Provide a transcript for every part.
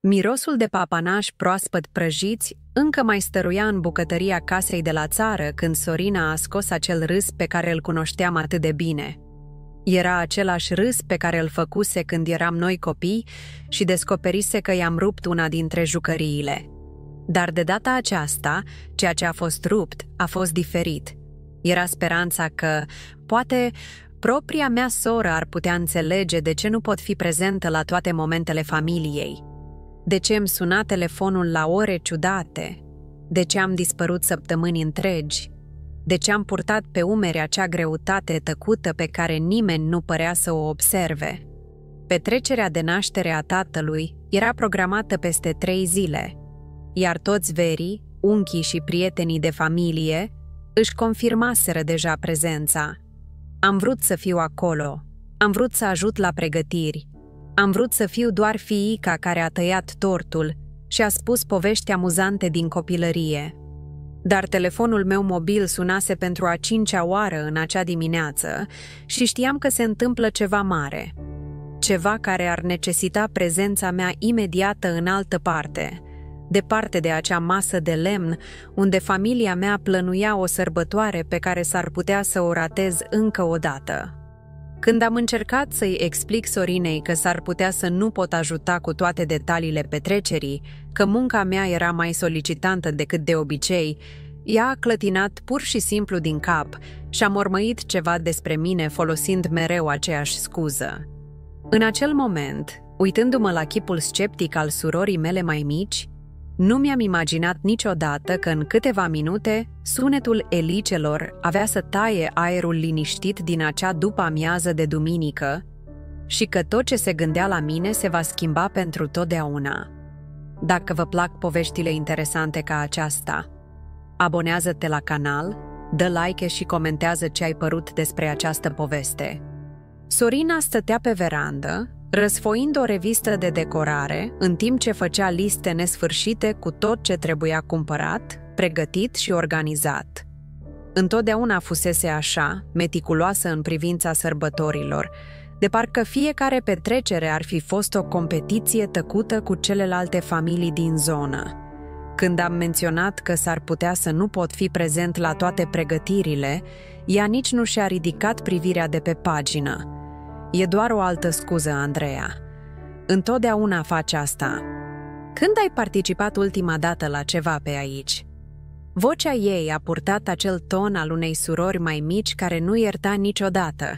Mirosul de papanași proaspăt prăjiți încă mai stăruia în bucătăria casei de la țară când Sorina a scos acel râs pe care îl cunoșteam atât de bine. Era același râs pe care îl făcuse când eram noi copii și descoperise că i-am rupt una dintre jucăriile. Dar de data aceasta, ceea ce a fost rupt a fost diferit. Era speranța că, poate, propria mea soră ar putea înțelege de ce nu pot fi prezentă la toate momentele familiei. De ce îmi suna telefonul la ore ciudate? De ce am dispărut săptămâni întregi? De ce am purtat pe umeri acea greutate tăcută pe care nimeni nu părea să o observe? Petrecerea de naștere a tatălui era programată peste 3 zile, iar toți verii, unchii și prietenii de familie își confirmaseră deja prezența. Am vrut să fiu acolo, am vrut să ajut la pregătiri, am vrut să fiu doar fiica care a tăiat tortul și a spus povești amuzante din copilărie. Dar telefonul meu mobil sunase pentru a 5-a oară în acea dimineață și știam că se întâmplă ceva mare. Ceva care ar necesita prezența mea imediată în altă parte, departe de acea masă de lemn unde familia mea plănuia o sărbătoare pe care s-ar putea să o ratez încă o dată. Când am încercat să-i explic Sorinei că s-ar putea să nu pot ajuta cu toate detaliile petrecerii, că munca mea era mai solicitantă decât de obicei, ea a clătinat pur și simplu din cap și a mormăit ceva despre mine folosind mereu aceeași scuză. În acel moment, uitându-mă la chipul sceptic al surorii mele mai mici, nu mi-am imaginat niciodată că în câteva minute sunetul elicelor avea să taie aerul liniștit din acea după-amiază de duminică și că tot ce se gândea la mine se va schimba pentru totdeauna. Dacă vă plac poveștile interesante ca aceasta, abonează-te la canal, dă like și comentează ce ai părut despre această poveste. Sorina stătea pe verandă, răsfoind o revistă de decorare, în timp ce făcea liste nesfârșite cu tot ce trebuia cumpărat, pregătit și organizat. Întotdeauna fusese așa, meticuloasă în privința sărbătorilor, de parcă fiecare petrecere ar fi fost o competiție tăcută cu celelalte familii din zonă. Când am menționat că s-ar putea să nu pot fi prezent la toate pregătirile, ea nici nu și-a ridicat privirea de pe pagină. E doar o altă scuză, Andreea. Întotdeauna faci asta. Când ai participat ultima dată la ceva pe aici? Vocea ei a purtat acel ton al unei surori mai mici care nu ierta niciodată,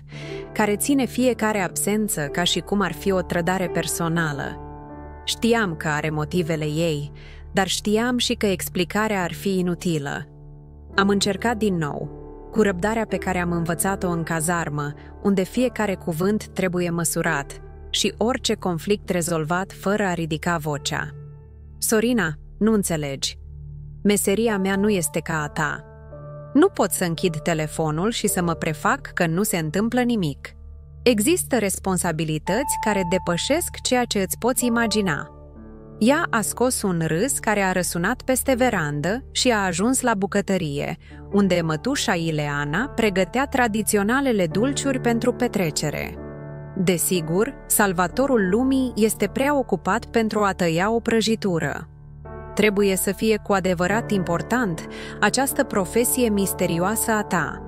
care ține fiecare absență ca și cum ar fi o trădare personală. Știam că are motivele ei, dar știam și că explicarea ar fi inutilă. Am încercat din nou, cu răbdarea pe care am învățat-o în cazarmă, unde fiecare cuvânt trebuie măsurat și orice conflict rezolvat fără a ridica vocea. Sorina, nu înțelegi. Meseria mea nu este ca a ta. Nu pot să închid telefonul și să mă prefac că nu se întâmplă nimic. Există responsabilități care depășesc ceea ce îți poți imagina. Ea a scos un râs care a răsunat peste verandă și a ajuns la bucătărie, unde mătușa Ileana pregătea tradiționalele dulciuri pentru petrecere. Desigur, salvatorul lumii este prea ocupat pentru a tăia o prăjitură. Trebuie să fie cu adevărat important această profesie misterioasă a ta.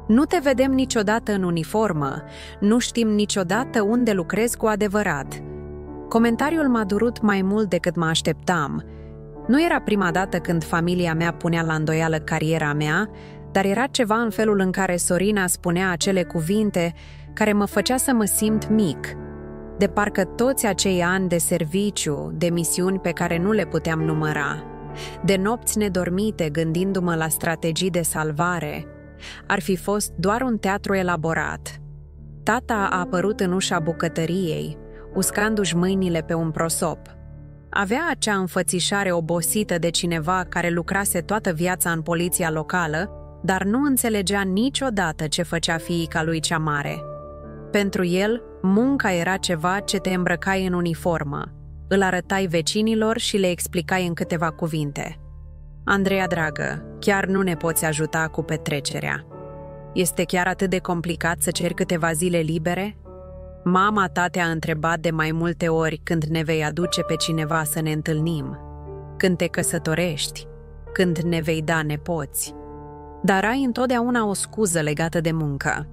Nu te vedem niciodată în uniformă, nu știm niciodată unde lucrezi cu adevărat. Comentariul m-a durut mai mult decât mă așteptam. Nu era prima dată când familia mea punea la îndoială cariera mea, dar era ceva în felul în care Sorina spunea acele cuvinte care mă făcea să mă simt mic. De parcă toți acei ani de serviciu, de misiuni pe care nu le puteam număra, de nopți nedormite gândindu-mă la strategii de salvare, ar fi fost doar un teatru elaborat. Tata a apărut în ușa bucătăriei, uscandu-și mâinile pe un prosop. Avea acea înfățișare obosită de cineva care lucrase toată viața în poliția locală, dar nu înțelegea niciodată ce făcea fiica lui cea mare. Pentru el, munca era ceva ce te îmbrăcai în uniformă, îl arătai vecinilor și le explicai în câteva cuvinte. Andreea, dragă, chiar nu ne poți ajuta cu petrecerea. Este chiar atât de complicat să ceri câteva zile libere? Mama ta te-a întrebat de mai multe ori când ne vei aduce pe cineva să ne întâlnim, când te căsătorești, când ne vei da nepoți. Dar ai întotdeauna o scuză legată de muncă.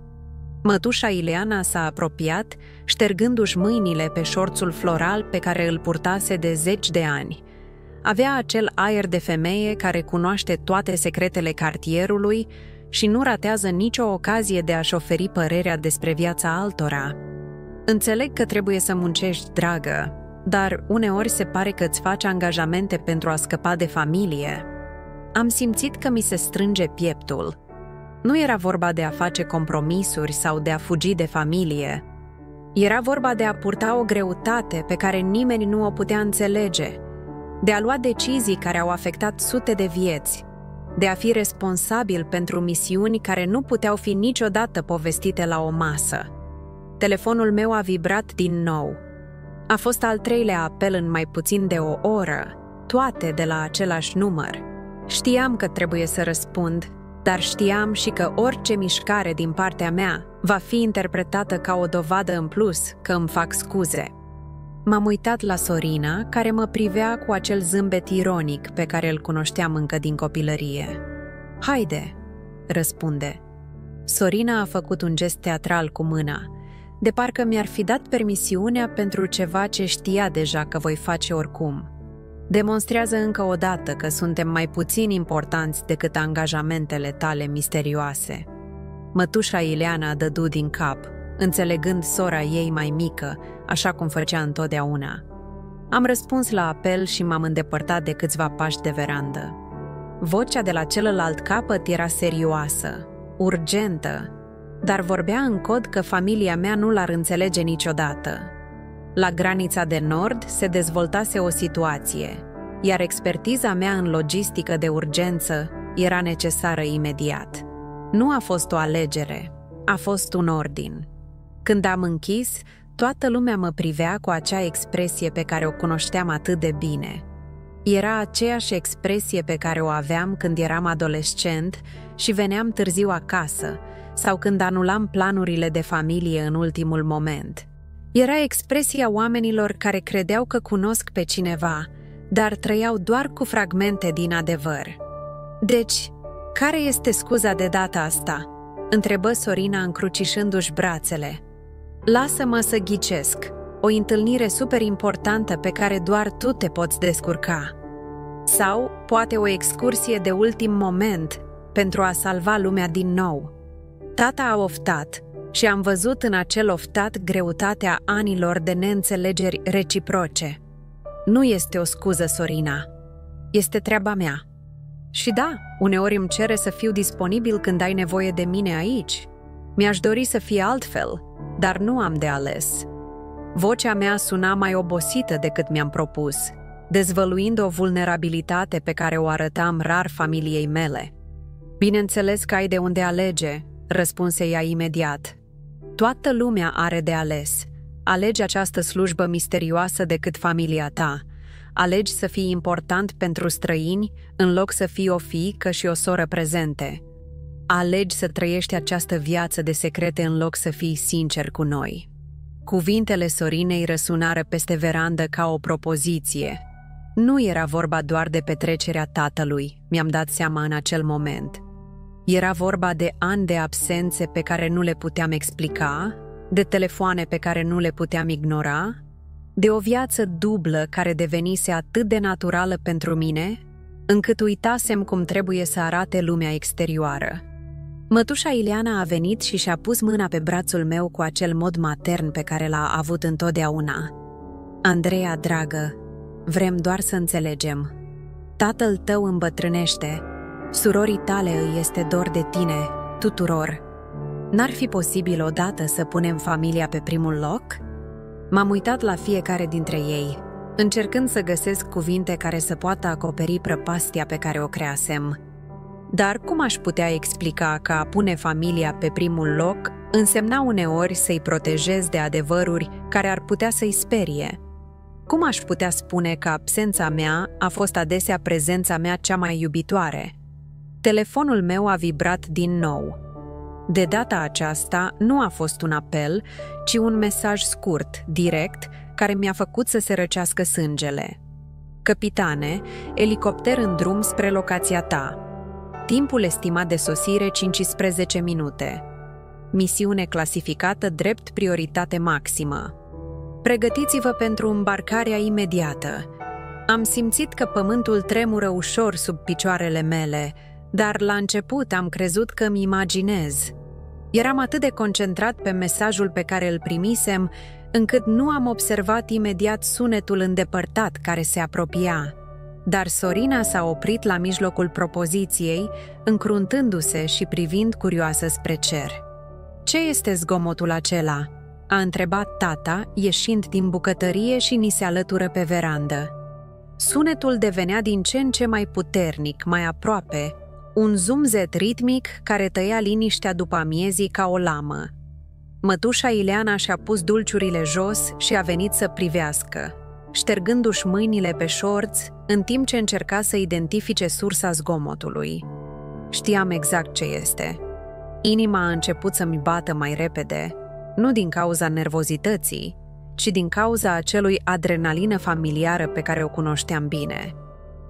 Mătușa Ileana s-a apropiat, ștergându-și mâinile pe șorțul floral pe care îl purtase de 10 de ani. Avea acel aer de femeie care cunoaște toate secretele cartierului și nu ratează nicio ocazie de a-și oferi părerea despre viața altora. Înțeleg că trebuie să muncești, dragă, dar uneori se pare că îți faci angajamente pentru a scăpa de familie. Am simțit că mi se strânge pieptul. Nu era vorba de a face compromisuri sau de a fugi de familie. Era vorba de a purta o greutate pe care nimeni nu o putea înțelege, de a lua decizii care au afectat sute de vieți, de a fi responsabil pentru misiuni care nu puteau fi niciodată povestite la o masă. Telefonul meu a vibrat din nou. A fost al 3-lea apel în mai puțin de o oră, toate de la același număr. Știam că trebuie să răspund, dar știam și că orice mișcare din partea mea va fi interpretată ca o dovadă în plus că îmi fac scuze. M-am uitat la Sorina, care mă privea cu acel zâmbet ironic pe care îl cunoșteam încă din copilărie. "Haide," răspunde. Sorina a făcut un gest teatral cu mâna, de parcă mi-ar fi dat permisiunea pentru ceva ce știa deja că voi face oricum. Demonstrează încă o dată că suntem mai puțin importanți decât angajamentele tale misterioase. Mătușa Ileana dădu din cap, înțelegând sora ei mai mică, așa cum făcea întotdeauna. Am răspuns la apel și m-am îndepărtat de câțiva pași de verandă. Vocea de la celălalt capăt era serioasă, urgentă, dar vorbea în cod că familia mea nu l-ar înțelege niciodată. La granița de nord se dezvoltase o situație, iar expertiza mea în logistică de urgență era necesară imediat. Nu a fost o alegere, a fost un ordin. Când am închis, toată lumea mă privea cu acea expresie pe care o cunoșteam atât de bine. Era aceeași expresie pe care o aveam când eram adolescent și veneam târziu acasă, sau când anulam planurile de familie în ultimul moment. Era expresia oamenilor care credeau că cunosc pe cineva, dar trăiau doar cu fragmente din adevăr. "Deci, care este scuza de data asta?" întrebă Sorina încrucișându-și brațele. "Lasă-mă să ghicesc, o întâlnire super importantă pe care doar tu te poți descurca. Sau poate o excursie de ultim moment pentru a salva lumea din nou." Tata a oftat și am văzut în acel oftat greutatea anilor de neînțelegeri reciproce. "Nu este o scuză, Sorina. Este treaba mea. Și da, uneori îmi cere să fiu disponibil când ai nevoie de mine aici. Mi-aș dori să fie altfel, dar nu am de ales." Vocea mea suna mai obosită decât mi-am propus, dezvăluind o vulnerabilitate pe care o arătam rar familiei mele. "Bineînțeles că ai de unde alege," răspunse ea imediat. "Toată lumea are de ales. Alegi această slujbă misterioasă decât familia ta. Alegi să fii important pentru străini în loc să fii o fiică și o soră prezente. Alegi să trăiești această viață de secrete în loc să fii sincer cu noi." Cuvintele Sorinei răsunară peste verandă ca o propoziție. Nu era vorba doar de petrecerea tatălui, mi-am dat seama în acel moment. Era vorba de ani de absențe pe care nu le puteam explica, de telefoane pe care nu le puteam ignora, de o viață dublă care devenise atât de naturală pentru mine, încât uitasem cum trebuie să arate lumea exterioară. Mătușa Ileana a venit și și-a pus mâna pe brațul meu cu acel mod matern pe care l-a avut întotdeauna. "Andreea, dragă, vrem doar să înțelegem. Tatăl tău îmbătrânește, surorii tale îi este dor de tine, tuturor. N-ar fi posibil odată să punem familia pe primul loc?" M-am uitat la fiecare dintre ei, încercând să găsesc cuvinte care să poată acoperi prăpastia pe care o creasem. Dar cum aș putea explica că a pune familia pe primul loc însemna uneori să-i protejez de adevăruri care ar putea să-i sperie? Cum aș putea spune că absența mea a fost adesea prezența mea cea mai iubitoare? Telefonul meu a vibrat din nou. De data aceasta nu a fost un apel, ci un mesaj scurt, direct, care mi-a făcut să se răcească sângele. Căpitane, elicopter în drum spre locația ta. Timpul estimat de sosire 15 minute. Misiune clasificată drept prioritate maximă. Pregătiți-vă pentru îmbarcarea imediată. Am simțit că pământul tremură ușor sub picioarele mele, dar la început am crezut că îmi imaginez. Eram atât de concentrat pe mesajul pe care îl primisem, încât nu am observat imediat sunetul îndepărtat care se apropia. Dar Sorina s-a oprit la mijlocul propoziției, încruntându-se și privind curioasă spre cer. "Ce este zgomotul acela?" a întrebat tata, ieșind din bucătărie și ni se alătură pe verandă. Sunetul devenea din ce în ce mai puternic, mai aproape, un zumzet ritmic care tăia liniștea după amiezii ca o lamă. Mătușa Ileana și-a pus dulciurile jos și a venit să privească, ștergându-și mâinile pe șorț, în timp ce încerca să identifice sursa zgomotului. Știam exact ce este. Inima a început să-mi bată mai repede, nu din cauza nervozității, ci din cauza acelui adrenalină familiară pe care o cunoșteam bine.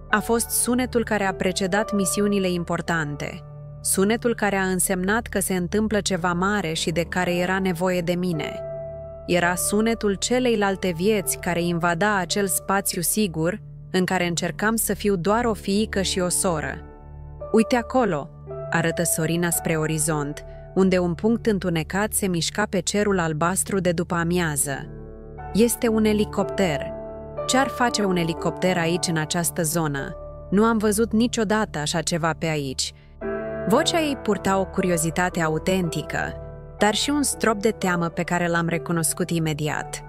A fost sunetul care a precedat misiunile importante, sunetul care a însemnat că se întâmplă ceva mare și de care era nevoie de mine. Era sunetul celeilalte vieți care invada acel spațiu sigur în care încercam să fiu doar o fiică și o soră. "Uite acolo!" arătă Sorina spre orizont, unde un punct întunecat se mișca pe cerul albastru de după amiază. "Este un elicopter. Ce-ar face un elicopter aici, în această zonă? Nu am văzut niciodată așa ceva pe aici." Vocea ei purta o curiozitate autentică, dar și un strop de teamă pe care l-am recunoscut imediat.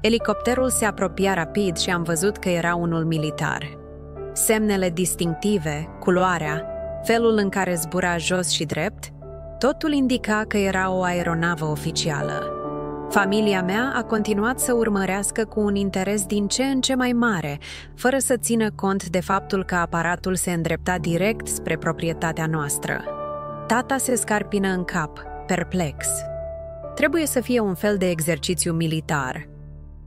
Elicopterul se apropia rapid și am văzut că era unul militar. Semnele distinctive, culoarea, felul în care zbura jos și drept, totul indica că era o aeronavă oficială. Familia mea a continuat să urmărească cu un interes din ce în ce mai mare, fără să țină cont de faptul că aparatul se îndrepta direct spre proprietatea noastră. Tata se scarpină în cap, perplex. Trebuie să fie un fel de exercițiu militar.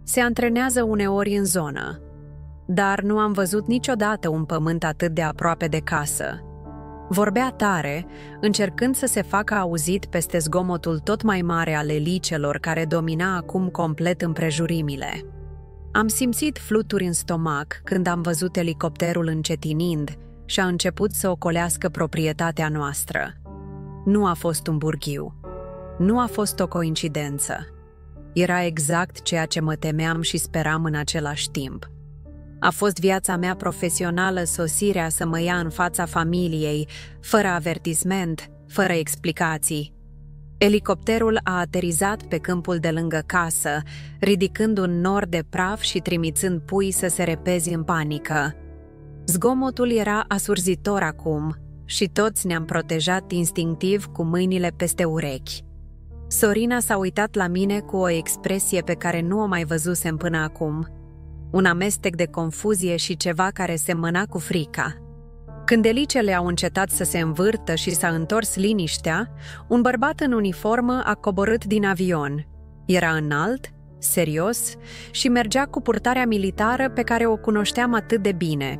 Se antrenează uneori în zonă, dar nu am văzut niciodată un pământ atât de aproape de casă. Vorbea tare, încercând să se facă auzit peste zgomotul tot mai mare al elicelor care domina acum complet împrejurimile. Am simțit fluturi în stomac când am văzut elicopterul încetinind și a început să ocolească proprietatea noastră. Nu a fost un burghiu. Nu a fost o coincidență. Era exact ceea ce mă temeam și speram în același timp. A fost viața mea profesională sosirea să mă ia în fața familiei, fără avertisment, fără explicații. Elicopterul a aterizat pe câmpul de lângă casă, ridicând un nor de praf și trimițând pui să se repezi în panică. Zgomotul era asurzitor acum și toți ne-am protejat instinctiv cu mâinile peste urechi. Sorina s-a uitat la mine cu o expresie pe care nu o mai văzusem până acum. Un amestec de confuzie și ceva care semăna cu frica. Când elicele au încetat să se învârtă și s-a întors liniștea, un bărbat în uniformă a coborât din avion. Era înalt, serios și mergea cu purtarea militară pe care o cunoșteam atât de bine.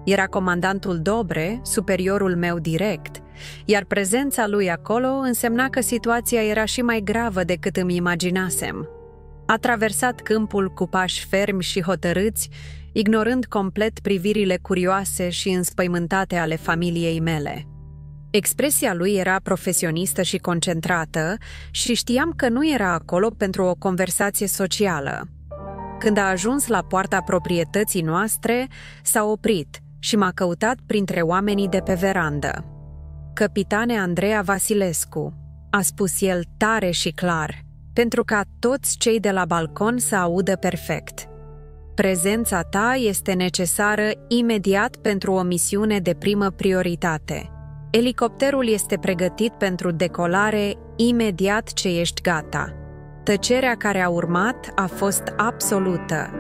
Era comandantul Dobre, superiorul meu direct, iar prezența lui acolo însemna că situația era și mai gravă decât îmi imaginasem. A traversat câmpul cu pași fermi și hotărâți, ignorând complet privirile curioase și înspăimântate ale familiei mele. Expresia lui era profesionistă și concentrată și știam că nu era acolo pentru o conversație socială. Când a ajuns la poarta proprietății noastre, s-a oprit și m-a căutat printre oamenii de pe verandă. "Căpitane Andreea Vasilescu," a spus el tare și clar, pentru ca toți cei de la balcon să audă perfect. "Prezența ta este necesară imediat pentru o misiune de primă prioritate. Elicopterul este pregătit pentru decolare imediat ce ești gata." Tăcerea care a urmat a fost absolută.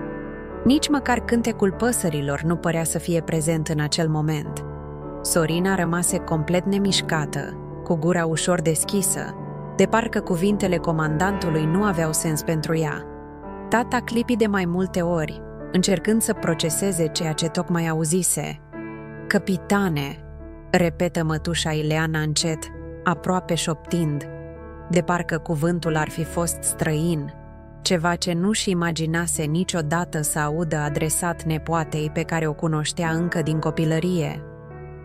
Nici măcar cântecul păsărilor nu părea să fie prezent în acel moment. Sorina rămase complet nemișcată, cu gura ușor deschisă, de parcă cuvintele comandantului nu aveau sens pentru ea. Tata clipi de mai multe ori, încercând să proceseze ceea ce tocmai auzise. "Căpitane," repetă mătușa Ileana încet, aproape șoptind, de parcă cuvântul ar fi fost străin, ceva ce nu-și imaginase niciodată să audă adresat nepoatei pe care o cunoștea încă din copilărie.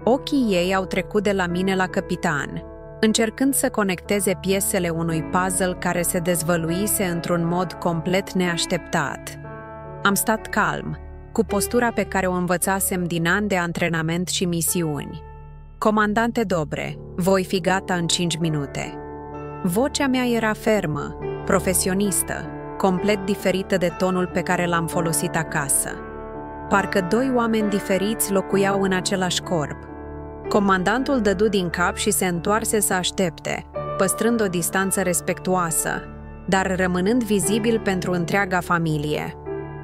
Ochii ei au trecut de la mine la căpitan, încercând să conecteze piesele unui puzzle care se dezvăluise într-un mod complet neașteptat. Am stat calm, cu postura pe care o învățasem din ani de antrenament și misiuni. "Comandante Dobre, voi fi gata în 5 minute." Vocea mea era fermă, profesionistă, complet diferită de tonul pe care l-am folosit acasă. Parcă doi oameni diferiți locuiau în același corp. Comandantul dădu din cap și se întoarse să aștepte, păstrând o distanță respectuoasă, dar rămânând vizibil pentru întreaga familie.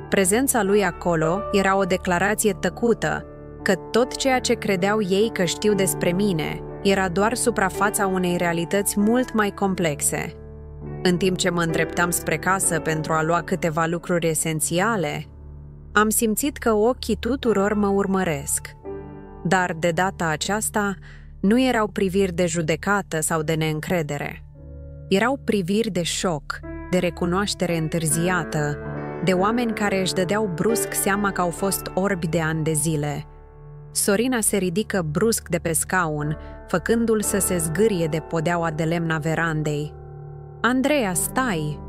Prezența lui acolo era o declarație tăcută că tot ceea ce credeau ei că știu despre mine era doar suprafața unei realități mult mai complexe. În timp ce mă îndreptam spre casă pentru a lua câteva lucruri esențiale, am simțit că ochii tuturor mă urmăresc. Dar de data aceasta nu erau priviri de judecată sau de neîncredere. Erau priviri de șoc, de recunoaștere întârziată, de oameni care își dădeau brusc seama că au fost orbi de ani de zile. Sorina se ridică brusc de pe scaun, făcându-l să se zgârie de podeaua de lemn a verandei. "Andreea, stai!"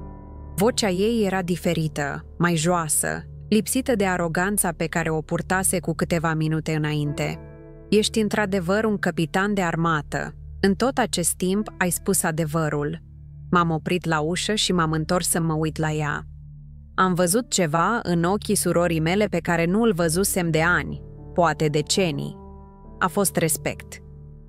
Vocea ei era diferită, mai joasă, lipsită de aroganța pe care o purtase cu câteva minute înainte. "Ești într-adevăr un căpitan de armată. În tot acest timp ai spus adevărul." M-am oprit la ușă și m-am întors să mă uit la ea. Am văzut ceva în ochii surorii mele pe care nu îl văzusem de ani, poate decenii. A fost respect.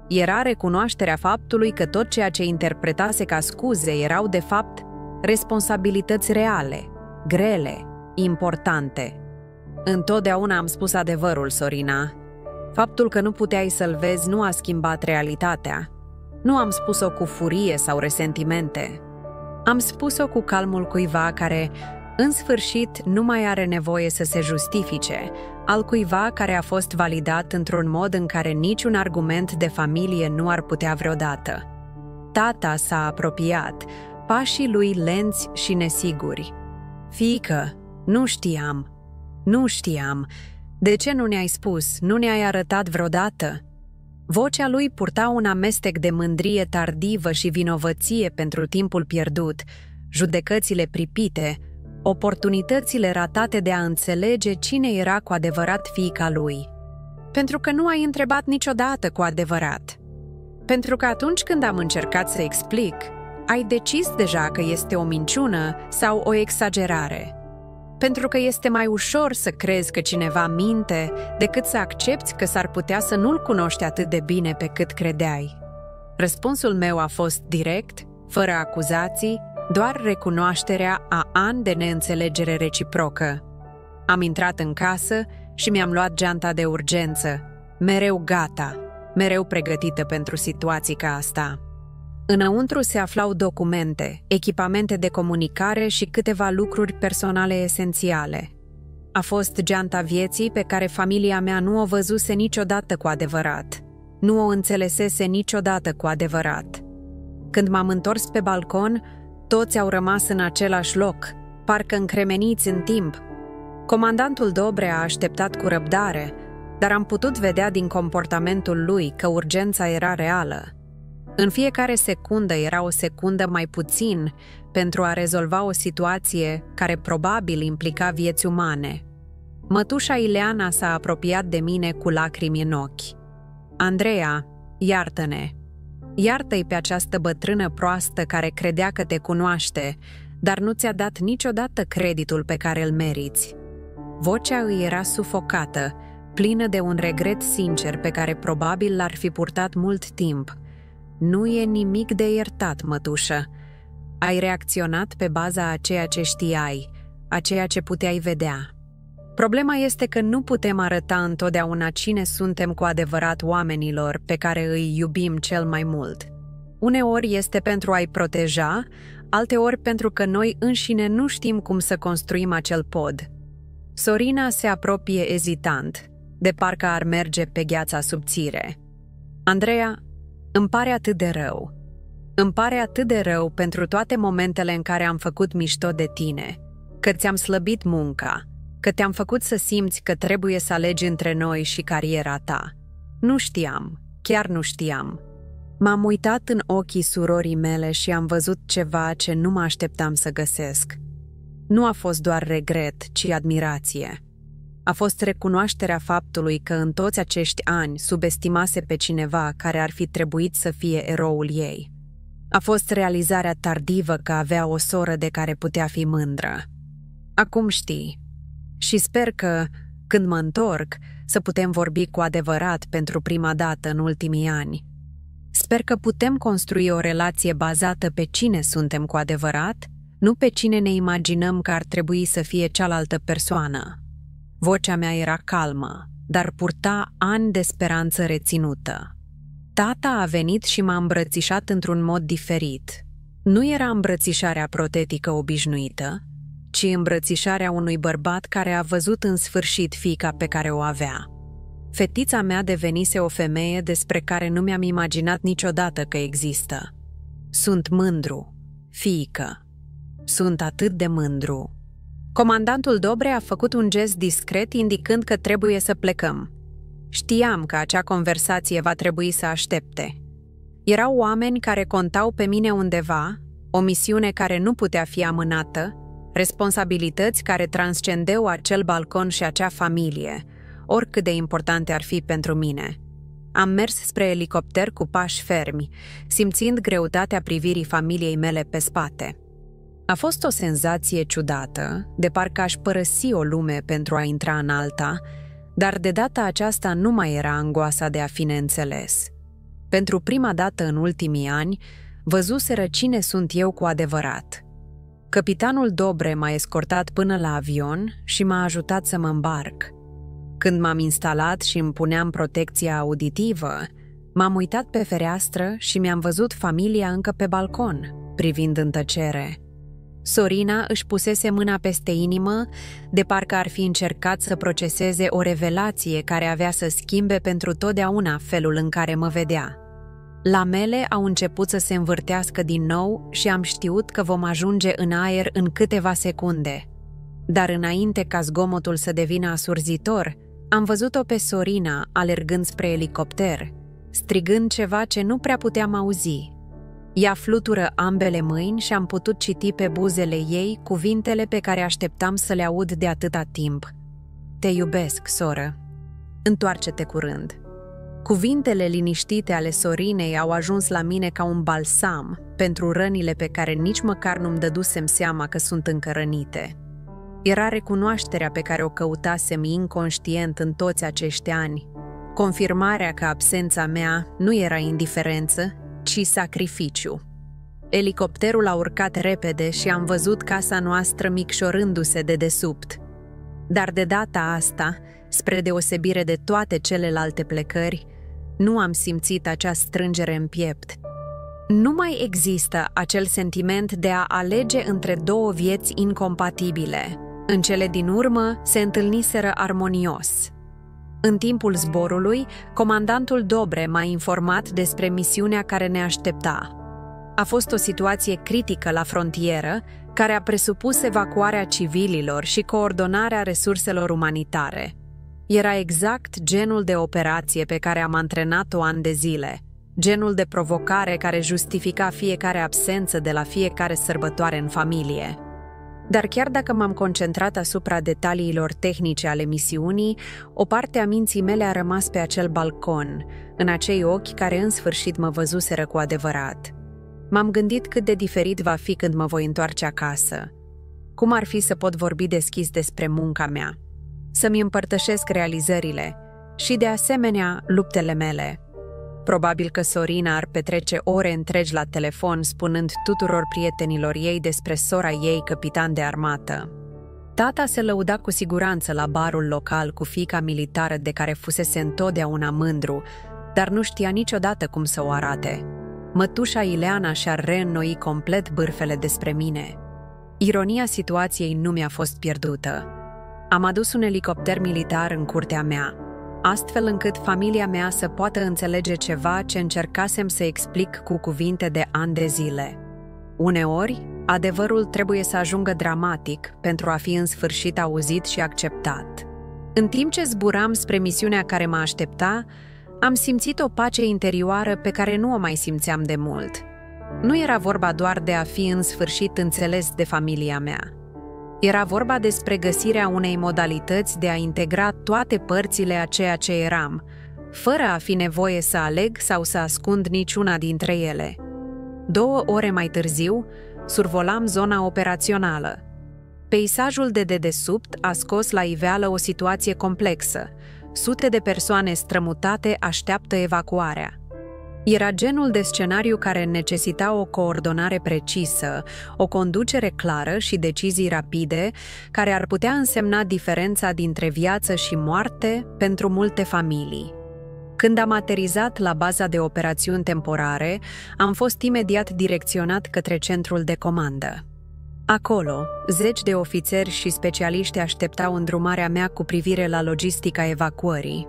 Era recunoașterea faptului că tot ceea ce interpretase ca scuze erau, de fapt, responsabilități reale, grele, importante. "Întotdeauna am spus adevărul, Sorina. Faptul că nu puteai să-l vezi nu a schimbat realitatea. Nu am spus-o cu furie sau resentimente. Am spus-o cu calmul cuiva care, în sfârșit, nu mai are nevoie să se justifice, al cuiva care a fost validat într-un mod în care niciun argument de familie nu ar putea vreodată." Tata s-a apropiat, pașii lui lenți și nesiguri. "Fiică, nu știam. De ce nu ne-ai spus? Nu ne-ai arătat vreodată?" Vocea lui purta un amestec de mândrie tardivă și vinovăție pentru timpul pierdut, judecățile pripite, oportunitățile ratate de a înțelege cine era cu adevărat fiica lui. "Pentru că nu ai întrebat niciodată cu adevărat. Pentru că atunci când am încercat să explic, ai decis deja că este o minciună sau o exagerare. Pentru că este mai ușor să crezi că cineva minte decât să accepți că s-ar putea să nu-l cunoști atât de bine pe cât credeai." Răspunsul meu a fost direct, fără acuzații, doar recunoașterea a ani de neînțelegere reciprocă. Am intrat în casă și mi-am luat geanta de urgență, mereu gata, mereu pregătită pentru situații ca asta. Înăuntru se aflau documente, echipamente de comunicare și câteva lucruri personale esențiale. A fost geanta vieții pe care familia mea nu o văzuse niciodată cu adevărat, nu o înțelesese niciodată cu adevărat. Când m-am întors pe balcon, toți au rămas în același loc, parcă încremeniți în timp. Comandantul Dobre a așteptat cu răbdare, dar am putut vedea din comportamentul lui că urgența era reală. În fiecare secundă era o secundă mai puțin pentru a rezolva o situație care probabil implica vieți umane. Mătușa Ileana s-a apropiat de mine cu lacrimi în ochi. "Andreea, iartă-ne. Iartă-i pe această bătrână proastă care credea că te cunoaște, dar nu ți-a dat niciodată creditul pe care îl meriți." Vocea îi era sufocată, plină de un regret sincer pe care probabil l-ar fi purtat mult timp. "Nu e nimic de iertat, mătușă. Ai reacționat pe baza a ceea ce știai, a ceea ce puteai vedea. Problema este că nu putem arăta întotdeauna cine suntem cu adevărat oamenilor pe care îi iubim cel mai mult. Uneori este pentru a-i proteja, alteori pentru că noi înșine nu știm cum să construim acel pod. Sorina se apropie ezitant, de parcă ar merge pe gheața subțire. Andreea, îmi pare atât de rău. Îmi pare atât de rău pentru toate momentele în care am făcut mișto de tine, că ți-am slăbit munca, că te-am făcut să simți că trebuie să alegi între noi și cariera ta. Nu știam, chiar nu știam. M-am uitat în ochii surorii mele și am văzut ceva ce nu mă așteptam să găsesc. Nu a fost doar regret, ci admirație. A fost recunoașterea faptului că în toți acești ani subestimase pe cineva care ar fi trebuit să fie eroul ei. A fost realizarea tardivă că avea o soră de care putea fi mândră. Acum știi. Și sper că, când mă întorc, să putem vorbi cu adevărat pentru prima dată în ultimii ani. Sper că putem construi o relație bazată pe cine suntem cu adevărat, nu pe cine ne imaginăm că ar trebui să fie cealaltă persoană. Vocea mea era calmă, dar purta ani de speranță reținută. Tata a venit și m-a îmbrățișat într-un mod diferit. Nu era îmbrățișarea protetică obișnuită, ci îmbrățișarea unui bărbat care a văzut în sfârșit fiica pe care o avea. Fetița mea devenise o femeie despre care nu mi-am imaginat niciodată că există. Sunt mândru, fiică. Sunt atât de mândru. Comandantul Dobre a făcut un gest discret indicând că trebuie să plecăm. Știam că acea conversație va trebui să aștepte. Erau oameni care contau pe mine undeva, o misiune care nu putea fi amânată, responsabilități care transcendeau acel balcon și acea familie, oricât de importante ar fi pentru mine. Am mers spre elicopter cu pași fermi, simțind greutatea privirii familiei mele pe spate. A fost o senzație ciudată, de parcă aș părăsi o lume pentru a intra în alta, dar de data aceasta nu mai era angoasa de a fi neînțeles. Pentru prima dată în ultimii ani, văzuseră cine sunt eu cu adevărat. Capitanul Dobre m-a escortat până la avion și m-a ajutat să mă îmbarc. Când m-am instalat și îmi puneam protecția auditivă, m-am uitat pe fereastră și mi-am văzut familia încă pe balcon, privind în tăcere. Sorina își pusese mâna peste inimă, de parcă ar fi încercat să proceseze o revelație care avea să schimbe pentru totdeauna felul în care mă vedea. Lamele au început să se învârtească din nou și am știut că vom ajunge în aer în câteva secunde. Dar înainte ca zgomotul să devină asurzitor, am văzut-o pe Sorina alergând spre elicopter, strigând ceva ce nu prea puteam auzi. Ea flutură ambele mâini și am putut citi pe buzele ei cuvintele pe care așteptam să le aud de atâta timp. Te iubesc, soră. Întoarce-te curând. Cuvintele liniștite ale Sorinei au ajuns la mine ca un balsam pentru rănile pe care nici măcar nu-mi dădusem seama că sunt încă rănite. Era recunoașterea pe care o căutasem inconștient în toți acești ani, confirmarea că absența mea nu era indiferență, ci sacrificiu. Elicopterul a urcat repede și am văzut casa noastră micșorându-se de desubt. Dar de data asta, spre deosebire de toate celelalte plecări, nu am simțit acea strângere în piept. Nu mai există acel sentiment de a alege între două vieți incompatibile. În cele din urmă se întâlniseră armonios. În timpul zborului, comandantul Dobre m-a informat despre misiunea care ne aștepta. A fost o situație critică la frontieră, care a presupus evacuarea civililor și coordonarea resurselor umanitare. Era exact genul de operație pe care am antrenat-o ani de zile, genul de provocare care justifica fiecare absență de la fiecare sărbătoare în familie. Dar chiar dacă m-am concentrat asupra detaliilor tehnice ale misiunii, o parte a minții mele a rămas pe acel balcon, în acei ochi care în sfârșit mă văzuseră cu adevărat. M-am gândit cât de diferit va fi când mă voi întoarce acasă. Cum ar fi să pot vorbi deschis despre munca mea, să-mi împărtășesc realizările și, de asemenea, luptele mele. Probabil că Sorina ar petrece ore întregi la telefon spunând tuturor prietenilor ei despre sora ei capitan de armată. Tata se lăuda cu siguranță la barul local cu fiica militară de care fusese întotdeauna mândru, dar nu știa niciodată cum să o arate. Mătușa Ileana și-ar reînnoi complet bârfele despre mine. Ironia situației nu mi-a fost pierdută. Am adus un elicopter militar în curtea mea, astfel încât familia mea să poată înțelege ceva ce încercasem să explic cu cuvinte de ani de zile. Uneori, adevărul trebuie să ajungă dramatic pentru a fi în sfârșit auzit și acceptat. În timp ce zburam spre misiunea care mă aștepta, am simțit o pace interioară pe care nu o mai simțeam de mult. Nu era vorba doar de a fi în sfârșit înțeles de familia mea. Era vorba despre găsirea unei modalități de a integra toate părțile a ceea ce eram, fără a fi nevoie să aleg sau să ascund niciuna dintre ele. 2 ore mai târziu, survolam zona operațională. Peisajul de dedesubt a scos la iveală o situație complexă. Sute de persoane strămutate așteaptă evacuarea. Era genul de scenariu care necesita o coordonare precisă, o conducere clară și decizii rapide, care ar putea însemna diferența dintre viață și moarte pentru multe familii. Când am aterizat la baza de operațiuni temporare, am fost imediat direcționat către centrul de comandă. Acolo, 10 de ofițeri și specialiști așteptau îndrumarea mea cu privire la logistica evacuării.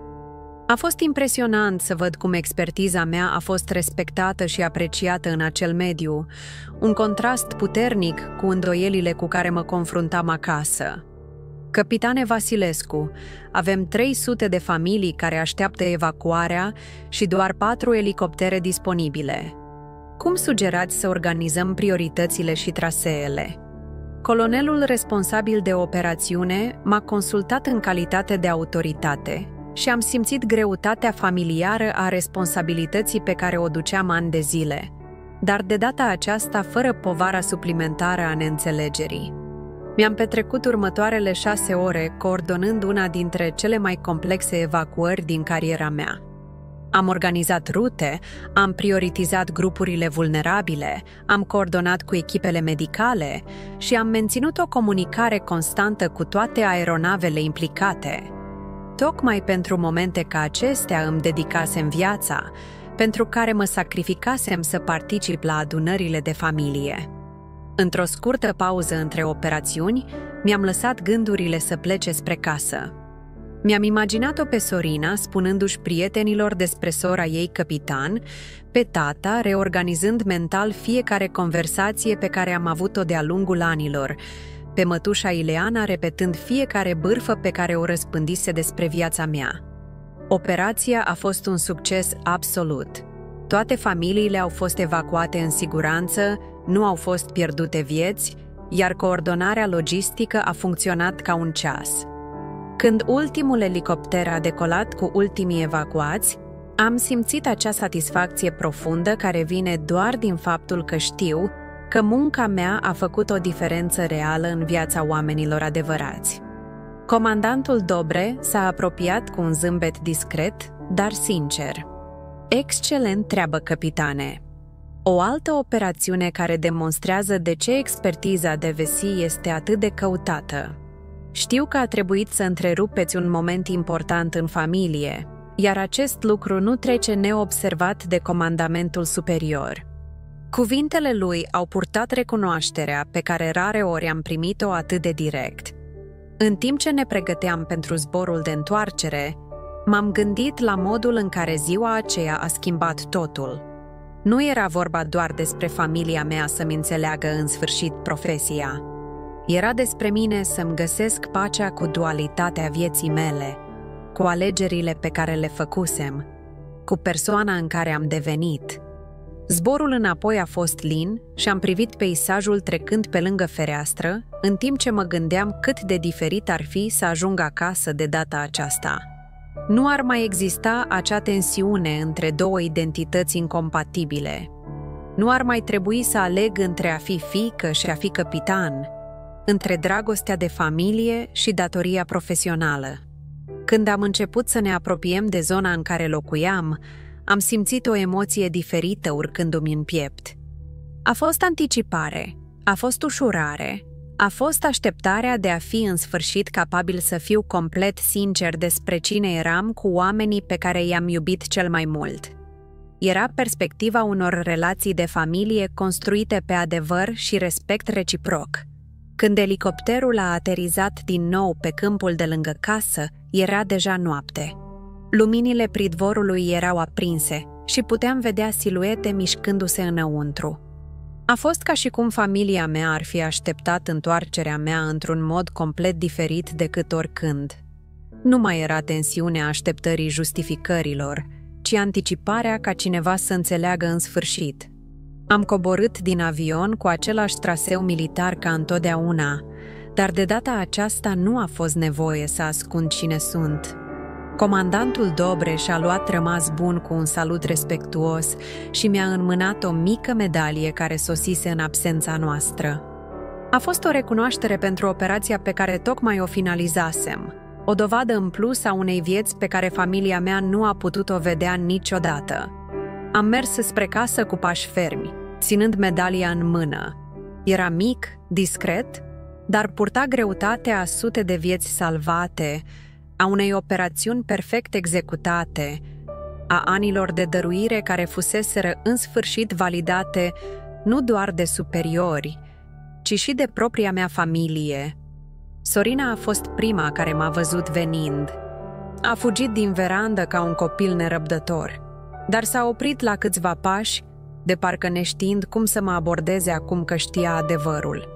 A fost impresionant să văd cum expertiza mea a fost respectată și apreciată în acel mediu, un contrast puternic cu îndoielile cu care mă confruntam acasă. Căpitane Vasilescu, avem 300 de familii care așteaptă evacuarea și doar 4 elicoptere disponibile. Cum sugerați să organizăm prioritățile și traseele? Colonelul responsabil de operațiune m-a consultat în calitate de autoritate și am simțit greutatea familiară a responsabilității pe care o duceam ani de zile, dar de data aceasta fără povara suplimentară a neînțelegerii. Mi-am petrecut următoarele 6 ore coordonând una dintre cele mai complexe evacuări din cariera mea. Am organizat rute, am prioritizat grupurile vulnerabile, am coordonat cu echipele medicale și am menținut o comunicare constantă cu toate aeronavele implicate. Tocmai pentru momente ca acestea îmi dedicasem viața, pentru care mă sacrificasem să particip la adunările de familie. Într-o scurtă pauză între operațiuni, mi-am lăsat gândurile să plece spre casă. Mi-am imaginat-o pe Sorina spunându-și prietenilor despre sora ei capitan, pe tata reorganizând mental fiecare conversație pe care am avut-o de-a lungul anilor, pe mătușa Ileana repetând fiecare bârfă pe care o răspândise despre viața mea. Operația a fost un succes absolut. Toate familiile au fost evacuate în siguranță, nu au fost pierdute vieți, iar coordonarea logistică a funcționat ca un ceas. Când ultimul elicopter a decolat cu ultimii evacuați, am simțit acea satisfacție profundă care vine doar din faptul că știu că munca mea a făcut o diferență reală în viața oamenilor adevărați. Comandantul Dobre s-a apropiat cu un zâmbet discret, dar sincer. Excelent treabă, capitane! O altă operațiune care demonstrează de ce expertiza de VSI este atât de căutată. Știu că a trebuit să întrerupeți un moment important în familie, iar acest lucru nu trece neobservat de comandamentul superior. Cuvintele lui au purtat recunoașterea pe care rare ori am primit-o atât de direct. În timp ce ne pregăteam pentru zborul de întoarcere, m-am gândit la modul în care ziua aceea a schimbat totul. Nu era vorba doar despre familia mea să-mi înțeleagă în sfârșit profesia. Era despre mine să-mi găsesc pacea cu dualitatea vieții mele, cu alegerile pe care le făcusem, cu persoana în care am devenit. Zborul înapoi a fost lin și am privit peisajul trecând pe lângă fereastră, în timp ce mă gândeam cât de diferit ar fi să ajung acasă de data aceasta. Nu ar mai exista acea tensiune între 2 identități incompatibile. Nu ar mai trebui să aleg între a fi fiică și a fi capitan, între dragostea de familie și datoria profesională. Când am început să ne apropiem de zona în care locuiam, am simțit o emoție diferită urcându-mi în piept. A fost anticipare, a fost ușurare, a fost așteptarea de a fi în sfârșit capabil să fiu complet sincer despre cine eram cu oamenii pe care i-am iubit cel mai mult. Era perspectiva unor relații de familie construite pe adevăr și respect reciproc. Când elicopterul a aterizat din nou pe câmpul de lângă casă, era deja noapte. Luminile pridvorului erau aprinse și puteam vedea siluete mișcându-se înăuntru. A fost ca și cum familia mea ar fi așteptat întoarcerea mea într-un mod complet diferit decât oricând. Nu mai era tensiunea așteptării justificărilor, ci anticiparea ca cineva să înțeleagă în sfârșit. Am coborât din avion cu același traseu militar ca întotdeauna, dar de data aceasta nu a fost nevoie să ascund cine sunt. Comandantul Dobreș a luat rămas bun cu un salut respectuos și mi-a înmânat o mică medalie care sosise în absența noastră. A fost o recunoaștere pentru operația pe care tocmai o finalizasem, o dovadă în plus a unei vieți pe care familia mea nu a putut-o vedea niciodată. Am mers spre casă cu pași fermi, ținând medalia în mână. Era mic, discret, dar purta greutatea a sute de vieți salvate, a unei operațiuni perfect executate, a anilor de dăruire care fuseseră în sfârșit validate nu doar de superiori, ci și de propria mea familie. Sorina a fost prima care m-a văzut venind. A fugit din verandă ca un copil nerăbdător, dar s-a oprit la câțiva pași, de parcă neștiind cum să mă abordeze acum că știa adevărul.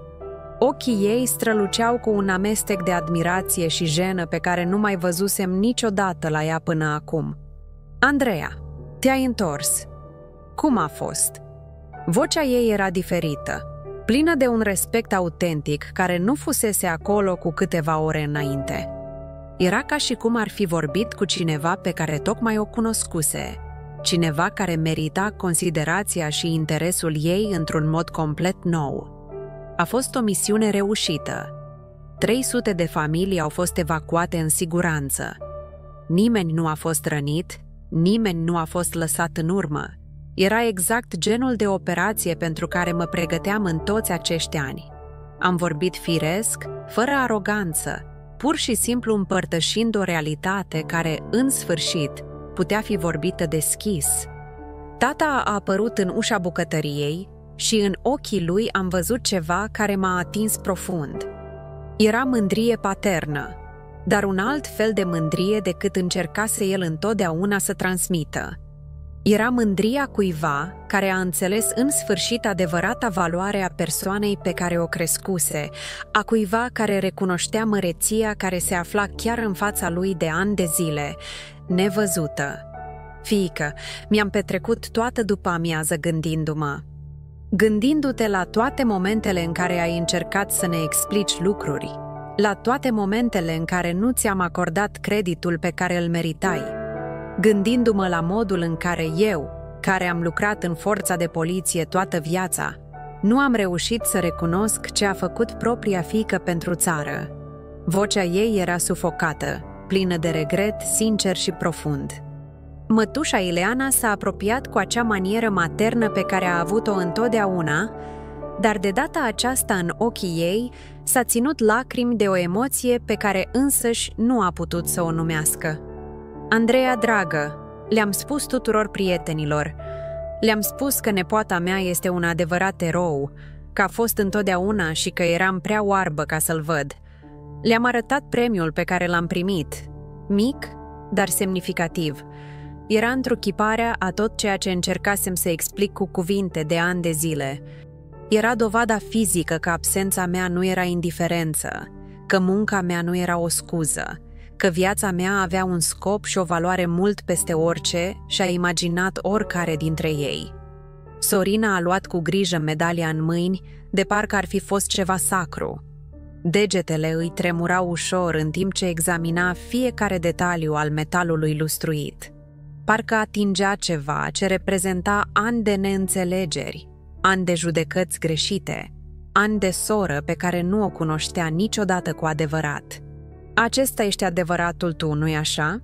Ochii ei străluceau cu un amestec de admirație și jenă pe care nu mai văzusem niciodată la ea până acum. Andreea, te-ai întors. Cum a fost? Vocea ei era diferită, plină de un respect autentic care nu fusese acolo cu câteva ore înainte. Era ca și cum ar fi vorbit cu cineva pe care tocmai o cunoscuse, cineva care merita considerația și interesul ei într-un mod complet nou. A fost o misiune reușită. 300 de familii au fost evacuate în siguranță. Nimeni nu a fost rănit, nimeni nu a fost lăsat în urmă. Era exact genul de operație pentru care mă pregăteam în toți acești ani. Am vorbit firesc, fără aroganță, pur și simplu împărtășind o realitate care, în sfârșit, putea fi vorbită deschis. Tata a apărut în ușa bucătăriei și în ochii lui am văzut ceva care m-a atins profund. Era mândrie paternă, dar un alt fel de mândrie decât încercase el întotdeauna să transmită. Era mândria cuiva care a înțeles în sfârșit adevărata valoare a persoanei pe care o crescuse, a cuiva care recunoștea măreția care se afla chiar în fața lui de ani de zile, nevăzută. Fiică, mi-am petrecut toată după-amiază gândindu-mă. Gândindu-te la toate momentele în care ai încercat să ne explici lucruri, la toate momentele în care nu ți-am acordat creditul pe care îl meritai, gândindu-mă la modul în care eu, care am lucrat în forța de poliție toată viața, nu am reușit să recunosc ce a făcut propria fiică pentru țară. Vocea ei era sufocată, plină de regret, sincer și profund. Mătușa Ileana s-a apropiat cu acea manieră maternă pe care a avut-o întotdeauna, dar de data aceasta în ochii ei s-a ținut lacrimi de o emoție pe care însăși nu a putut să o numească. Andreea, dragă, le-am spus tuturor prietenilor, le-am spus că nepoata mea este un adevărat erou, că a fost întotdeauna și că eram prea oarbă ca să-l văd. Le-am arătat premiul pe care l-am primit, mic, dar semnificativ. Era întruchiparea a tot ceea ce încercasem să explic cu cuvinte de ani de zile. Era dovada fizică că absența mea nu era indiferență, că munca mea nu era o scuză, că viața mea avea un scop și o valoare mult peste orice și-a imaginat oricare dintre ei. Sorina a luat cu grijă medalia în mâini, de parcă ar fi fost ceva sacru. Degetele îi tremurau ușor în timp ce examina fiecare detaliu al metalului lustruit. Parcă atingea ceva ce reprezenta ani de neînțelegeri, ani de judecăți greșite, ani de soră pe care nu o cunoștea niciodată cu adevărat. Acesta este adevăratul tu, nu-i așa?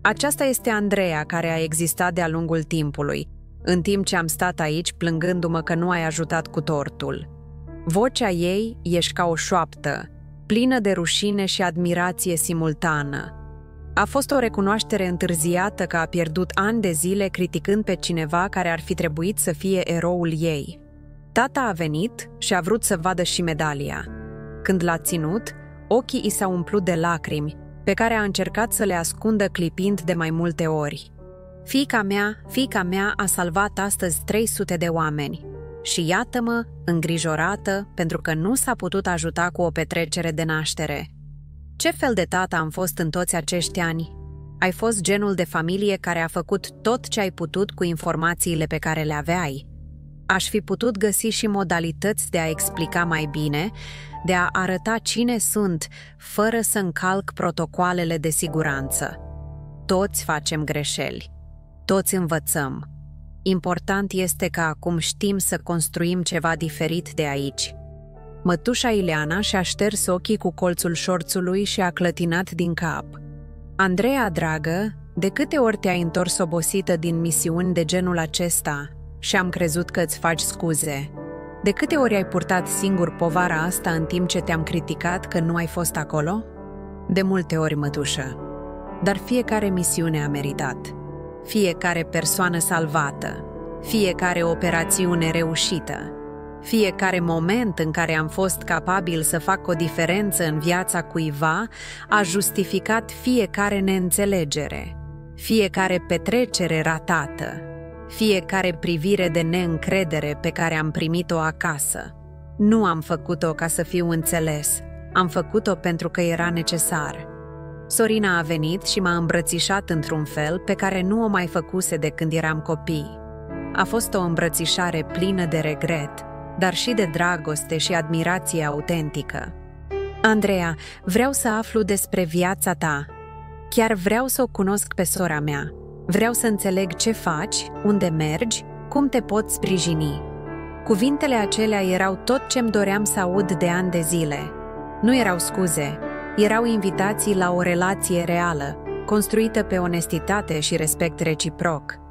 Aceasta este Andreea care a existat de-a lungul timpului, în timp ce am stat aici plângându-mă că nu ai ajutat cu tortul. Vocea ei ești ca o șoaptă, plină de rușine și admirație simultană. A fost o recunoaștere întârziată că a pierdut ani de zile criticând pe cineva care ar fi trebuit să fie eroul ei. Tata a venit și a vrut să vadă și medalia. Când l-a ținut, ochii i s-au umplut de lacrimi, pe care a încercat să le ascundă clipind de mai multe ori. Fiica mea a salvat astăzi 300 de oameni. Și iată-mă, îngrijorată, pentru că nu s-a putut ajuta cu o petrecere de naștere. Ce fel de tată am fost în toți acești ani? Ai fost genul de familie care a făcut tot ce ai putut cu informațiile pe care le aveai. Aș fi putut găsi și modalități de a explica mai bine, de a arăta cine sunt, fără să încalc protocoalele de siguranță. Toți facem greșeli. Toți învățăm. Important este că acum știm să construim ceva diferit de aici. Mătușa Ileana și-a șters ochii cu colțul șorțului și a clătinat din cap. Andreea, dragă, de câte ori te-ai întors obosită din misiuni de genul acesta și am crezut că îți faci scuze? De câte ori ai purtat singur povara asta în timp ce te-am criticat că nu ai fost acolo? De multe ori, mătușă. Dar fiecare misiune a meritat. Fiecare persoană salvată. Fiecare operațiune reușită. Fiecare moment în care am fost capabil să fac o diferență în viața cuiva a justificat fiecare neînțelegere, fiecare petrecere ratată, fiecare privire de neîncredere pe care am primit-o acasă. Nu am făcut-o ca să fiu înțeles, am făcut-o pentru că era necesar. Sorina a venit și m-a îmbrățișat într-un fel pe care nu o mai făcuse de când eram copii. A fost o îmbrățișare plină de regret, dar și de dragoste și admirație autentică. Andreea, vreau să aflu despre viața ta. Chiar vreau să o cunosc pe sora mea. Vreau să înțeleg ce faci, unde mergi, cum te pot sprijini. Cuvintele acelea erau tot ce-mi doream să aud de ani de zile. Nu erau scuze, erau invitații la o relație reală, construită pe onestitate și respect reciproc.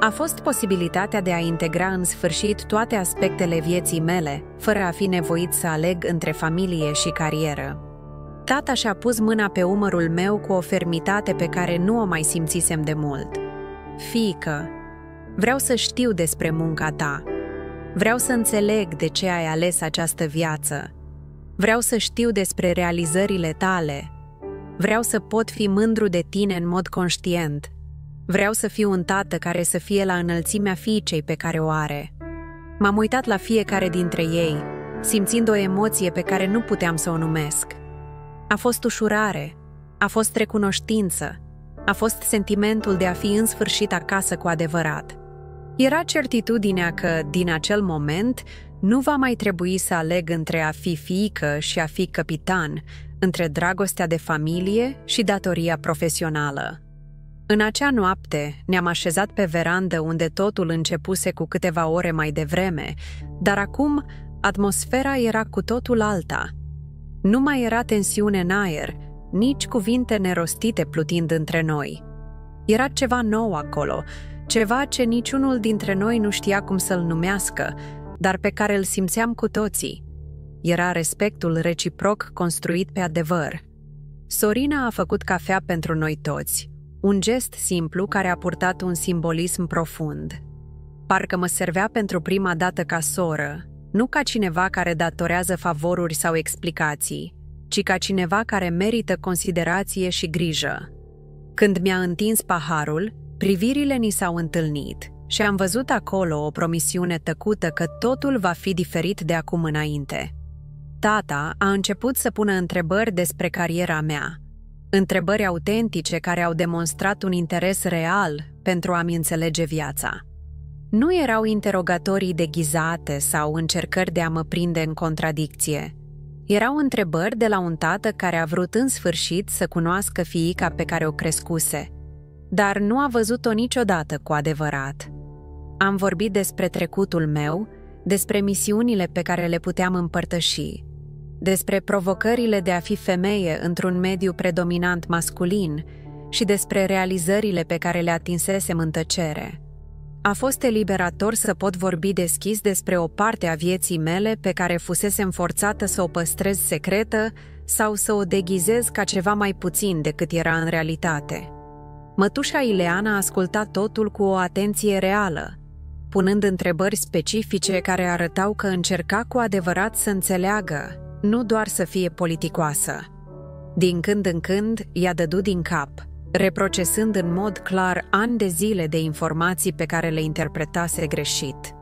A fost posibilitatea de a integra în sfârșit toate aspectele vieții mele, fără a fi nevoit să aleg între familie și carieră. Tata și-a pus mâna pe umărul meu cu o fermitate pe care nu o mai simțisem de mult. Fiică, vreau să știu despre munca ta. Vreau să înțeleg de ce ai ales această viață. Vreau să știu despre realizările tale. Vreau să pot fi mândru de tine în mod conștient. Vreau să fiu un tată care să fie la înălțimea fiicei pe care o are. M-am uitat la fiecare dintre ei, simțind o emoție pe care nu puteam să o numesc. A fost ușurare, a fost recunoștință, a fost sentimentul de a fi în sfârșit acasă cu adevărat. Era certitudinea că, din acel moment, nu va mai trebui să aleg între a fi fiică și a fi capitan, între dragostea de familie și datoria profesională. În acea noapte ne-am așezat pe verandă unde totul începuse cu câteva ore mai devreme, dar acum atmosfera era cu totul alta. Nu mai era tensiune în aer, nici cuvinte nerostite plutind între noi. Era ceva nou acolo, ceva ce niciunul dintre noi nu știa cum să-l numească, dar pe care îl simțeam cu toții. Era respectul reciproc construit pe adevăr. Sorina a făcut cafea pentru noi toți, un gest simplu care a purtat un simbolism profund. Parcă mă servea pentru prima dată ca soră, nu ca cineva care datorează favoruri sau explicații, ci ca cineva care merită considerație și grijă. Când mi-a întins paharul, privirile ni s-au întâlnit și am văzut acolo o promisiune tăcută că totul va fi diferit de acum înainte. Tata a început să pună întrebări despre cariera mea, întrebări autentice care au demonstrat un interes real pentru a-mi înțelege viața. Nu erau interogatorii deghizate sau încercări de a mă prinde în contradicție. Erau întrebări de la un tată care a vrut în sfârșit să cunoască fiica pe care o crescuse, dar nu a văzut-o niciodată cu adevărat. Am vorbit despre trecutul meu, despre misiunile pe care le puteam împărtăși, despre provocările de a fi femeie într-un mediu predominant masculin și despre realizările pe care le atinsesem în tăcere. A fost eliberator să pot vorbi deschis despre o parte a vieții mele pe care fusesem forțată să o păstrez secretă sau să o deghizez ca ceva mai puțin decât era în realitate. Mătușa Ileana asculta totul cu o atenție reală, punând întrebări specifice care arătau că încerca cu adevărat să înțeleagă, nu doar să fie politicoasă. Din când în când, ea dădu din cap, reprocesând în mod clar ani de zile de informații pe care le interpretase greșit.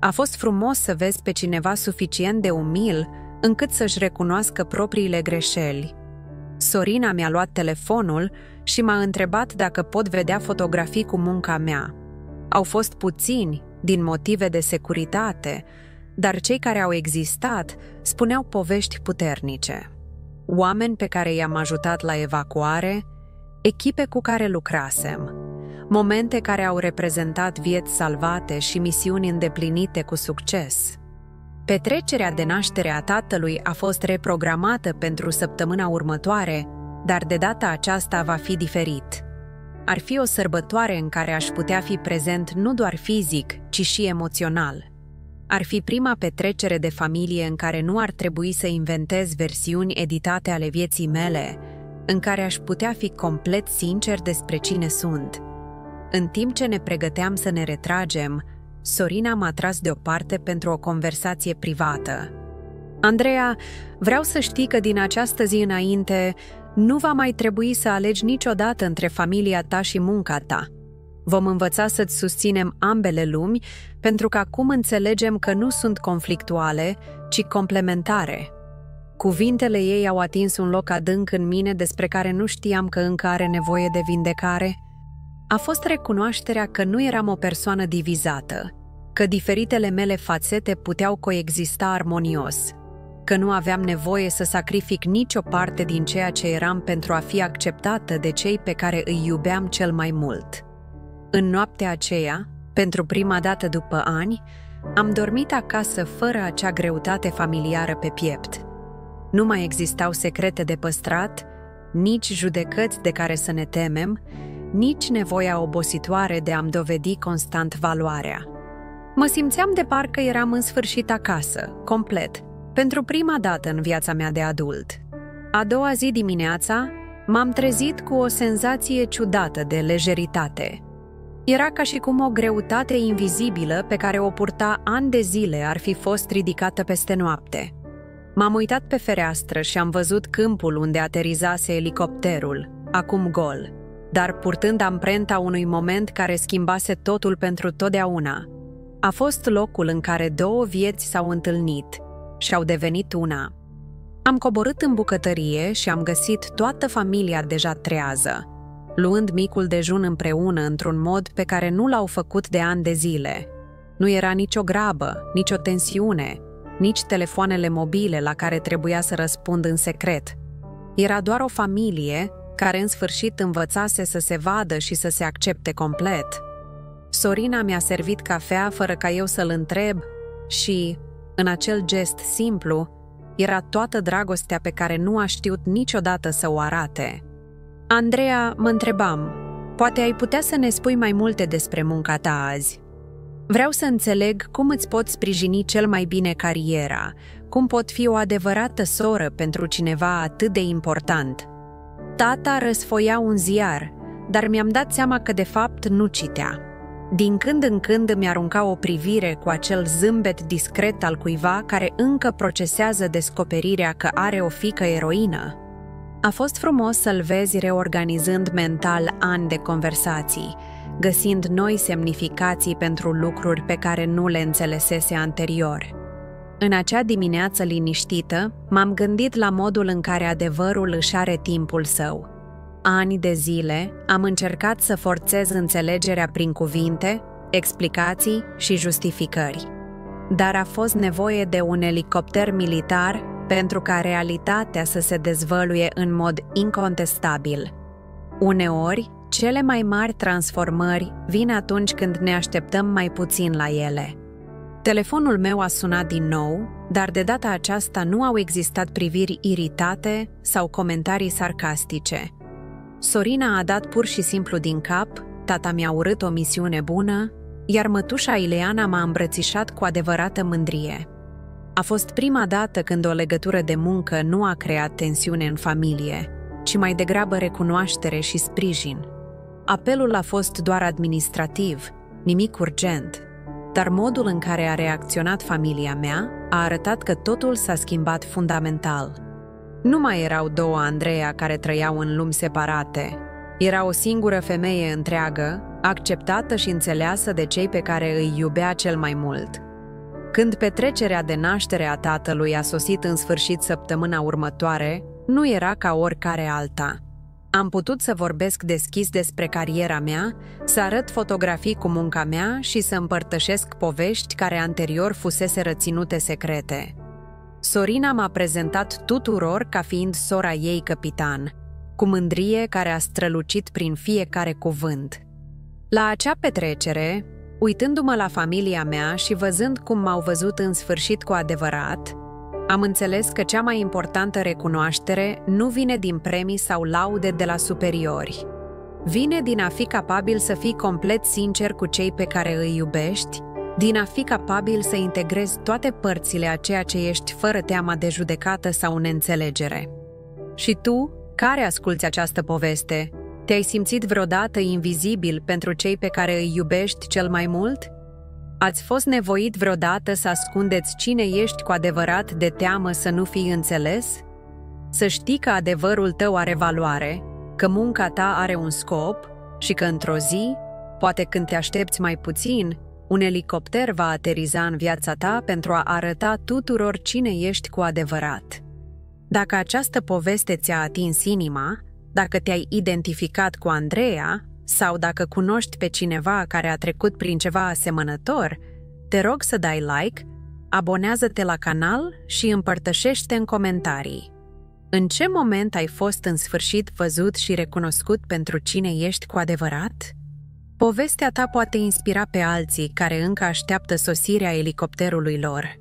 A fost frumos să vezi pe cineva suficient de umil încât să-și recunoască propriile greșeli. Sorina mi-a luat telefonul și m-a întrebat dacă pot vedea fotografii cu munca mea. Au fost puțini, din motive de securitate, dar cei care au existat spuneau povești puternice. Oameni pe care i-am ajutat la evacuare, echipe cu care lucrasem, momente care au reprezentat vieți salvate și misiuni îndeplinite cu succes. Petrecerea de naștere a tatălui a fost reprogramată pentru săptămâna următoare, dar de data aceasta va fi diferit. Ar fi o sărbătoare în care aș putea fi prezent nu doar fizic, ci și emoțional. Ar fi prima petrecere de familie în care nu ar trebui să inventez versiuni editate ale vieții mele, în care aș putea fi complet sincer despre cine sunt. În timp ce ne pregăteam să ne retragem, Sorina m-a tras deoparte pentru o conversație privată. Andreea, vreau să știi că din această zi înainte nu va mai trebui să alegi niciodată între familia ta și munca ta. Vom învăța să-ți susținem ambele lumi, pentru că acum înțelegem că nu sunt conflictuale, ci complementare. Cuvintele ei au atins un loc adânc în mine despre care nu știam că încă are nevoie de vindecare. A fost recunoașterea că nu eram o persoană divizată, că diferitele mele fațete puteau coexista armonios, că nu aveam nevoie să sacrific nicio parte din ceea ce eram pentru a fi acceptată de cei pe care îi iubeam cel mai mult. În noaptea aceea, pentru prima dată după ani, am dormit acasă fără acea greutate familiară pe piept. Nu mai existau secrete de păstrat, nici judecăți de care să ne temem, nici nevoia obositoare de a-mi dovedi constant valoarea. Mă simțeam de parcă eram în sfârșit acasă, complet, pentru prima dată în viața mea de adult. A doua zi dimineața, m-am trezit cu o senzație ciudată de lejeritate. Era ca și cum o greutate invizibilă pe care o purta ani de zile ar fi fost ridicată peste noapte. M-am uitat pe fereastră și am văzut câmpul unde aterizase elicopterul, acum gol, dar purtând amprenta unui moment care schimbase totul pentru totdeauna. A fost locul în care două vieți s-au întâlnit și au devenit una. Am coborât în bucătărie și am găsit toată familia deja trează, luând micul dejun împreună într-un mod pe care nu l-au făcut de ani de zile. Nu era nicio grabă, nicio tensiune, nici telefoanele mobile la care trebuia să răspund în secret. Era doar o familie care în sfârșit învățase să se vadă și să se accepte complet. Sorina mi-a servit cafea fără ca eu să-l întreb și, în acel gest simplu, era toată dragostea pe care nu a știut niciodată să o arate. Andreea, mă întrebam, poate ai putea să ne spui mai multe despre munca ta azi? Vreau să înțeleg cum îți pot sprijini cel mai bine cariera, cum pot fi o adevărată soră pentru cineva atât de important. Tata răsfoia un ziar, dar mi-am dat seama că de fapt nu citea. Din când în când îmi arunca o privire cu acel zâmbet discret al cuiva care încă procesează descoperirea că are o fiică eroină. A fost frumos să-l vezi reorganizând mental ani de conversații, găsind noi semnificații pentru lucruri pe care nu le înțelesese anterior. În acea dimineață liniștită, m-am gândit la modul în care adevărul își are timpul său. Ani de zile am încercat să forțez înțelegerea prin cuvinte, explicații și justificări. Dar a fost nevoie de un elicopter militar pentru ca realitatea să se dezvăluie în mod incontestabil. Uneori, cele mai mari transformări vin atunci când ne așteptăm mai puțin la ele. Telefonul meu a sunat din nou, dar de data aceasta nu au existat priviri iritate sau comentarii sarcastice. Sorina a dat pur și simplu din cap, tata mi-a urât o misiune bună, iar mătușa Ileana m-a îmbrățișat cu adevărată mândrie. A fost prima dată când o legătură de muncă nu a creat tensiune în familie, ci mai degrabă recunoaștere și sprijin. Apelul a fost doar administrativ, nimic urgent, dar modul în care a reacționat familia mea a arătat că totul s-a schimbat fundamental. Nu mai erau două Andreea care trăiau în lumi separate. Era o singură femeie întreagă, acceptată și înțeleasă de cei pe care îi iubea cel mai mult. Când petrecerea de naștere a tatălui a sosit în sfârșit săptămâna următoare, nu era ca oricare alta. Am putut să vorbesc deschis despre cariera mea, să arăt fotografii cu munca mea și să împărtășesc povești care anterior fusese reținute secrete. Sorina m-a prezentat tuturor ca fiind sora ei căpitan, cu mândrie care a strălucit prin fiecare cuvânt. La acea petrecere, uitându-mă la familia mea și văzând cum m-au văzut în sfârșit cu adevărat, am înțeles că cea mai importantă recunoaștere nu vine din premii sau laude de la superiori. Vine din a fi capabil să fii complet sincer cu cei pe care îi iubești, din a fi capabil să integrezi toate părțile a ceea ce ești fără teama de judecată sau neînțelegere. Și tu, care asculți această poveste, te-ai simțit vreodată invizibil pentru cei pe care îi iubești cel mai mult? Ați fost nevoit vreodată să ascundeți cine ești cu adevărat de teamă să nu fii înțeles? Să știi că adevărul tău are valoare, că munca ta are un scop și că într-o zi, poate când te aștepți mai puțin, un elicopter va ateriza în viața ta pentru a arăta tuturor cine ești cu adevărat. Dacă această poveste ți-a atins inima, dacă te-ai identificat cu Andreea sau dacă cunoști pe cineva care a trecut prin ceva asemănător, te rog să dai like, abonează-te la canal și împărtășește în comentarii. În ce moment ai fost în sfârșit văzut și recunoscut pentru cine ești cu adevărat? Povestea ta poate inspira pe alții care încă așteaptă sosirea elicopterului lor.